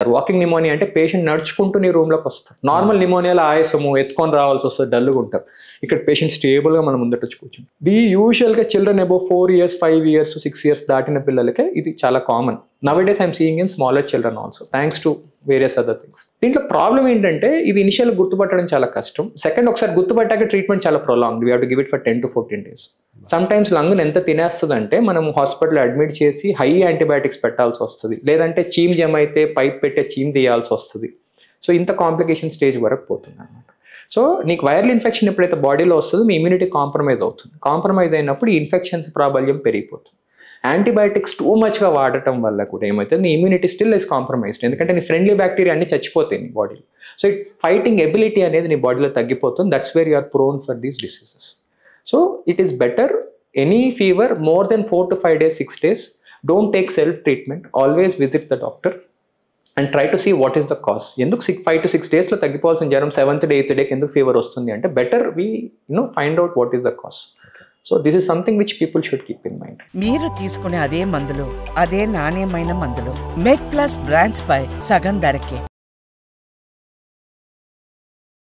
Walking pneumonia అంటే patient నడుచుకుంటూ నీ రూమ్లోకి వస్తాడు. నార్మల్ నిమోనియాలో ఆయాసము ఎత్తుకొని రావాల్సి వస్తుంది, డల్గా ఉంటారు. ఇక్కడ పేషెంట్ స్టేబుల్గా మనం ముందట వచ్చి కూర్చుంటాం. ఇది యూజువల్గా children above 4 years 5 years 6 years దాటిన పిల్లలకే ఇది చాలా common. Nowadays I'm seeing in smaller children also, thanks to various other things. దీంట్లో ప్రాబ్లం ఏంటంటే ఇది ఇనిషియల్ గుర్తుపట్టడం చాలా కష్టం. సెకండ్, ఒకసారి గుర్తుపట్టాక ట్రీట్మెంట్ చాలా prolonged. We have to give it for 10 to 14 days. Sometimes లంగ్ని ఎంత తినేస్తుందంటే మనం హాస్పిటల్ అడ్మిట్ చేసి హై యాంటీబయాటిక్స్ పెట్టాల్సి వస్తుంది, లేదంటే చీమ్ జమ అయితే పైప్ పెట్టే చీమ్ తీయాల్సి వస్తుంది. సో ఇంత కాంప్లికేషన్ స్టేజ్ వరకు పోతుంది అనమాట. సో నీకు వైరల్ ఇన్ఫెక్షన్ ఎప్పుడైతే బాడీలో వస్తుందో మీ ఇమ్యూనిటీ కాంప్రమైజ్ అవుతుంది. కాంప్రమైజ్ అయినప్పుడు ఈ ఇన్ఫెక్షన్స్ ప్రాబల్యం పెరిగిపోతుంది. యాంటీబయాటిక్స్ టూ మచ్గా వాడటం వల్ల కూడా ఏమవుతుంది, నీ ఇమ్యూనిటీ స్టిల్ ఇస్ కాంప్రమైజ్డ్. ఎందుకంటే నీ ఫ్రెండ్లీ బ్యాక్టీరియా అన్ని చచ్చిపోతాయి నీ బాడీలో. సో ఇట్ ఫైటింగ్ ఎబిలిటీ అనేది నీ బాడీలో తగ్గిపోతుంది. That's where you are prone for these diseases. So it is better, any fever more than 4 to 5 days, 6 days, don't take self treatment, always visit the doctor and try to see what is the cause. ఎందుకు 5 to 6 days లో తగ్గిపోవాల్సిన జ్వరం 7th day 8th day ఎందుకు fever వస్తుంది అంటే better we find out what is the cause. So this is something which people should keep in mind. మీరు తీసుకునే అదే మందులు, అదే నాణ్యమైన మందులు మెడ్ ప్లస్ బ్రాండ్స్ పై సగం ధరకే.